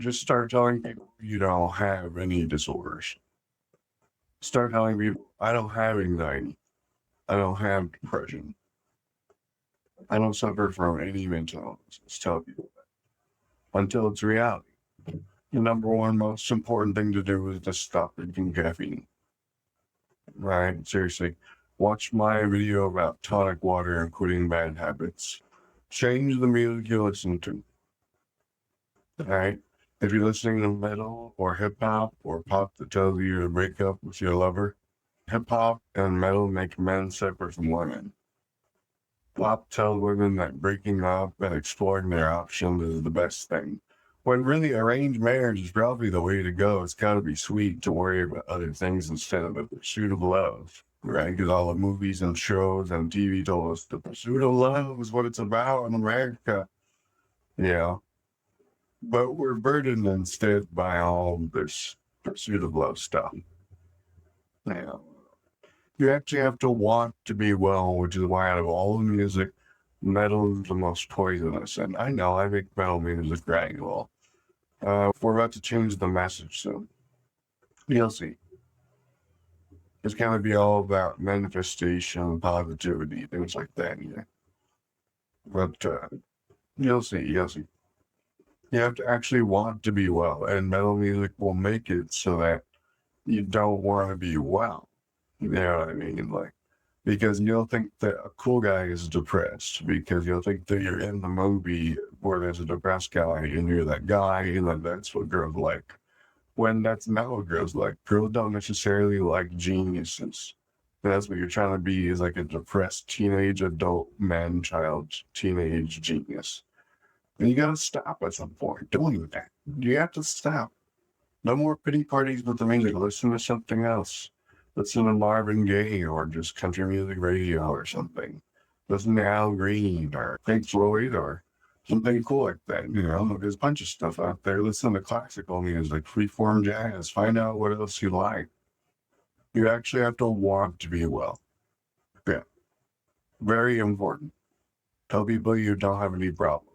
just start telling people you don't have any disorders. Start telling people, I don't have anxiety. I don't have depression. I don't suffer from any mental illness. Just tell people that until it's reality. The number one most important thing to do is to stop drinking caffeine. Right? Seriously. Watch my video about tonic water and quitting bad habits. Change the music you listen to. Right? If you're listening to metal or hip hop or pop that tells you to break up with your lover, hip hop and metal make men separate from women. Pop tells women that breaking up and exploring their options is the best thing. When really arranged marriage is probably the way to go. It's got to be sweet to worry about other things instead of the pursuit of love, right? Because all the movies and shows and TV told us the pursuit of love is what it's about in America. Yeah. But we're burdened instead by all this pursuit of love stuff. Yeah. You actually have to want to be well, which is why out of all the music, metal is the most poisonous. And I know I make metal music right well. We're about to change the message soon. You'll see. It's going to be all about manifestation, positivity, things like that. Yeah. But you'll see. You'll see. You have to actually want to be well, and metal music will make it so that you don't want to be well. You know what I mean? Like, because you'll think that a cool guy is depressed, because you'll think that you're in the movie where there's a depressed guy and you're that guy, and then that's what girls like. When that's not what girls like. Girls don't necessarily like geniuses. That's what you're trying to be, is like a depressed teenage adult man child teenage genius. And you gotta stop at some point doing that. You have to stop. No more pity parties with the music. Listen to something else. Listen to Marvin Gaye or just country music radio or something. Listen to Al Green or Pink Floyd or something cool like that. You know, there's a bunch of stuff out there. Listen to classical music, freeform jazz. Find out what else you like. You actually have to want to be well. Yeah. Very important. Tell people you don't have any problems.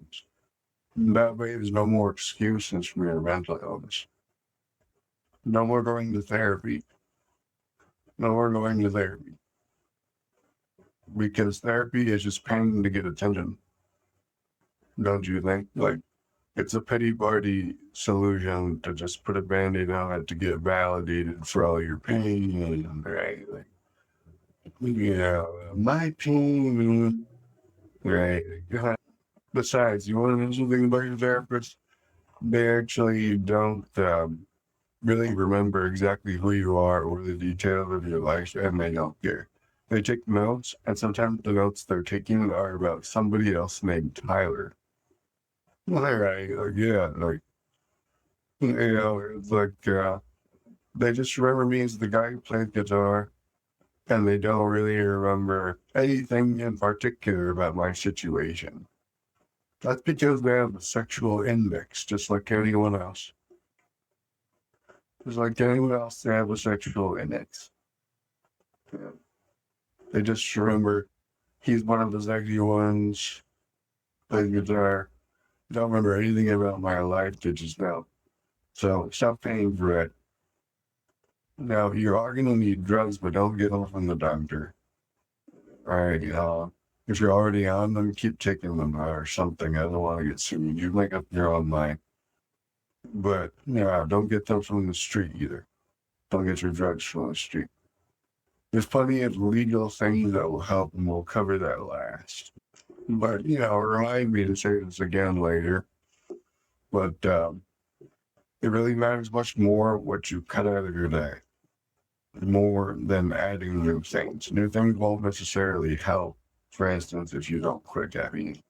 That way there's no more excuses for your mental illness. No more going to therapy. No more going to therapy. Because therapy is just paying to get attention. Don't you think? Like, it's a pity party solution to just put a band-aid on it to get validated for all your pain, right? Like, you know, my pain, right? Besides, you want to know something about your therapist? They actually don't really remember exactly who you are or the details of your life, and they don't care. They take notes, and sometimes the notes they're taking are about somebody else named Tyler. Well, right, like, yeah, like, you know, it's like, they just remember me as the guy who plays guitar, and they don't really remember anything in particular about my situation. That's because they have a sexual index, just like anyone else. Just like anyone else, they have a sexual index. Yeah. They just remember he's one of the sexy ones, plays guitar. Don't remember anything about my life to just now. So stop paying for it. Now, you are going to need drugs, but don't get them from the doctor. All right. If you're already on them, keep taking them or something. I don't want to get sued. You make up your own mind. But, don't get them from the street either. Don't get your drugs from the street. There's plenty of legal things that will help, and we'll cover that last. But, remind me to say this again later. But it really matters much more what you cut out of your day, more than adding new things. New things won't necessarily help, for instance, if you don't quit caffeine.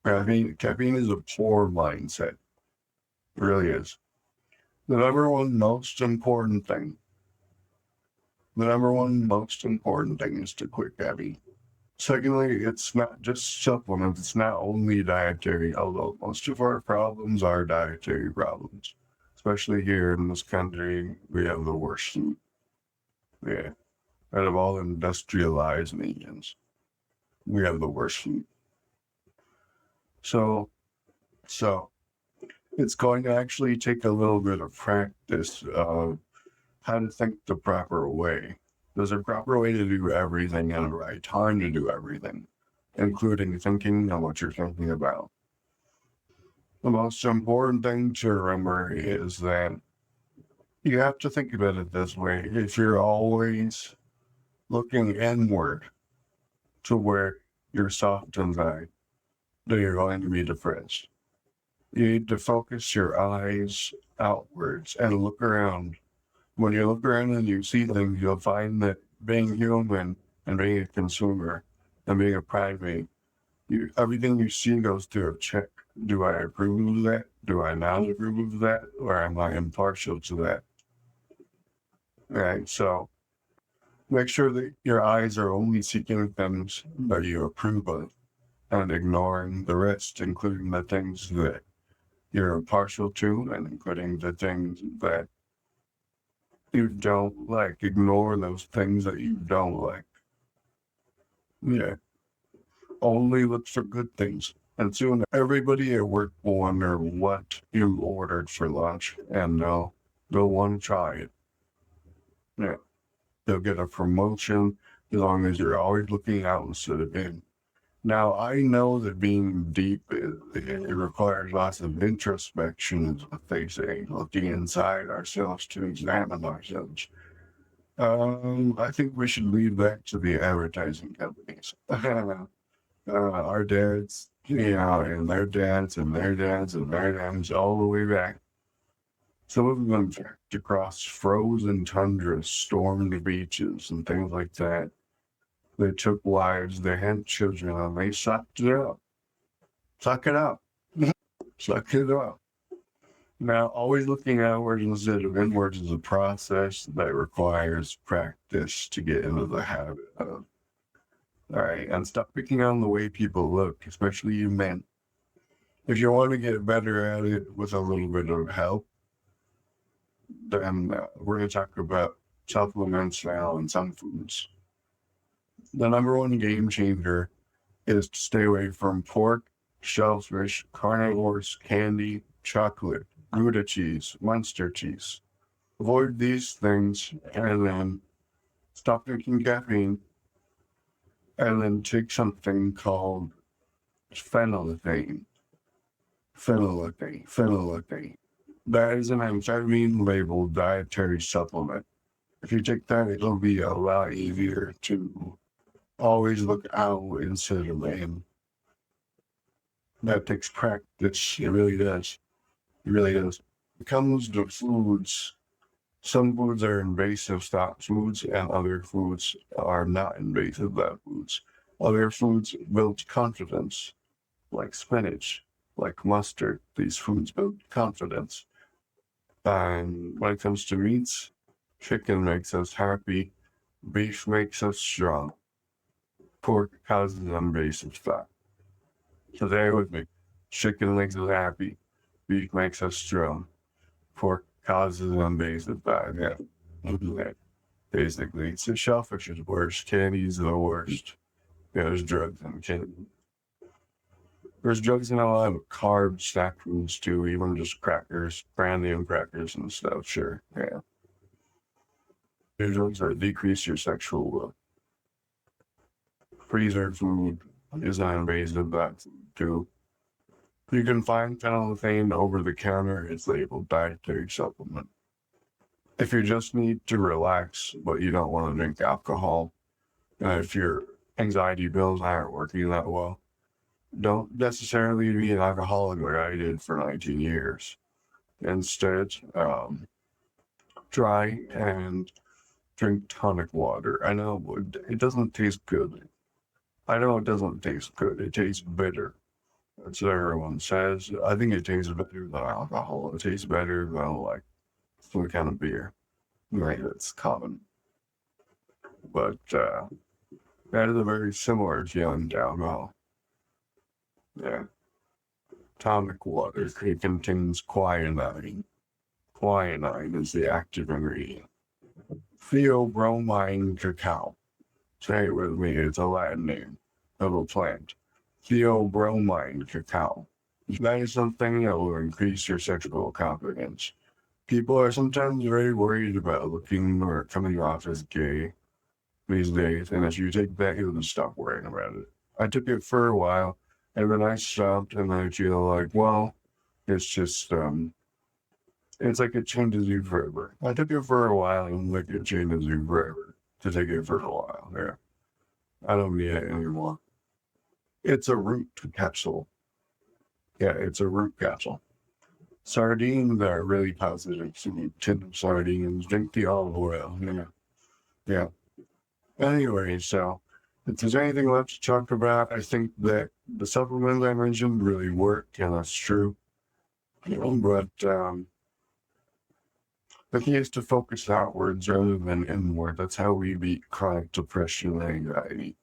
Caffeine is a poor mindset. It really is. The number one most important thing is to quit caffeine. Secondly, it's not just supplements. It's not only dietary, although most of our problems are dietary problems. Especially here in this country, we have the worst food. Yeah. Out of all industrialized nations, we have the worst food. So, It's going to actually take a little bit of practice of how to think the proper way. There's a proper way to do everything and a right time to do everything, including thinking of what you're thinking about. The most important thing to remember is that you have to think about it this way. If you're always looking inward to where you're soft inside, then you're going to be depressed. You need to focus your eyes outwards and look around. When you look around and you see things, you'll find that being human and being a consumer and being a primate, everything you see goes through a check. Do I approve of that? Do I not approve of that? Or am I impartial to that? Right. So make sure that your eyes are only seeking things that you approve of and ignoring the rest, including the things that you're partial to and including the things that you don't like. Ignore those things that you don't like. Yeah. Only look for good things. And soon everybody at work will wonder what you ordered for lunch and they'll want to try it. Yeah. They'll get a promotion as long as you're always looking out instead of in. Now, I know that being deep, it requires lots of introspection, is what they say, looking inside ourselves to examine ourselves. I think we should leave that to the advertising companies. Our dads, and their dads and their dads and their dads all the way back. Some of them trekked across frozen tundras, stormed beaches, and things like that. They took wives, they had children, and they sucked it up. Suck it up. Suck it up. Now, always looking outward instead of inward is a process that requires practice to get into the habit of. All right, and stop picking on the way people look, especially you men. If you want to get better at it with a little bit of help, then we're going to talk about supplements now and some foods. The number one game changer is to stay away from pork, shellfish, carnivores, candy, chocolate, Gouda cheese, Munster cheese. Avoid these things and then stop drinking caffeine and then take something called phenylethane. Phenylethane. That is an amphetamine labeled dietary supplement. If you take that, it'll be a lot easier to always look out instead of in. That takes practice. It really does. It really does. When it comes to foods, some foods are invasive stock foods and other foods are not invasive stock foods. Other foods build confidence, like spinach, like mustard. These foods build confidence. And when it comes to meats, chicken makes us happy, beef makes us strong, pork causes invasive stock. So there with me. Chicken makes us happy, beef makes us strong, pork causes invasive stock. Yeah, that basically. So shellfish is worse, candy's the worst. Yeah, there's drugs in candy. There's drugs in a lot of carb snack foods too, even just crackers, brandy and crackers and stuff, sure. Yeah. There's drugs that decrease your sexual will. Freezer food is not invasive, that too. You can find phenylethane over the counter. It's labeled dietary supplement. If you just need to relax, but you don't want to drink alcohol, if your anxiety pills aren't working that well, don't necessarily be an alcoholic like I did for 19 years. Instead, try and drink tonic water. I know it doesn't taste good. I know it doesn't taste good. It tastes bitter. That's what everyone says. I think it tastes better than alcohol. It tastes better than like some kind of beer. Right, that's common. But that is a very similar feeling to alcohol. Yeah. Tonic water. It contains quinine. Quinine is the active ingredient. Theobromine cacao. Say it with me, it's a Latin name of a plant. Theobromine cacao. That is something that will increase your sexual confidence. People are sometimes very worried about looking or coming off as gay these days, and if you take that, you'll just stop worrying about it. I took it for a while, and then I stopped, and I feel like, well, it's just, it's like it changes you forever. I took it for a while, and like it changes you forever to take it for a while. Yeah, I don't need it anymore. It's a root capsule. Yeah, it's a root capsule. Sardines are really positive. So you tin of sardines, drink the olive oil. Yeah, yeah. Anyway, so if there's anything left to talk about, I think that the supplements I mentioned really work, and that's true. But the key is to focus outwards rather than inward. That's how we beat chronic depression and anxiety.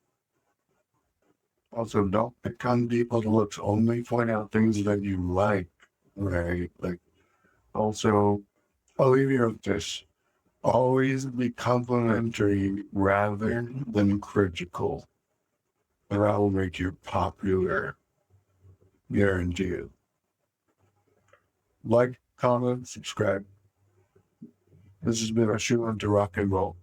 Also, don't pick on people to look only point out things that you like, right? Like, also, I'll leave you with this. Always be complimentary rather than critical. And that will make you popular, guaranteed. Like, comment, subscribe. This has been a shoe into rock and roll.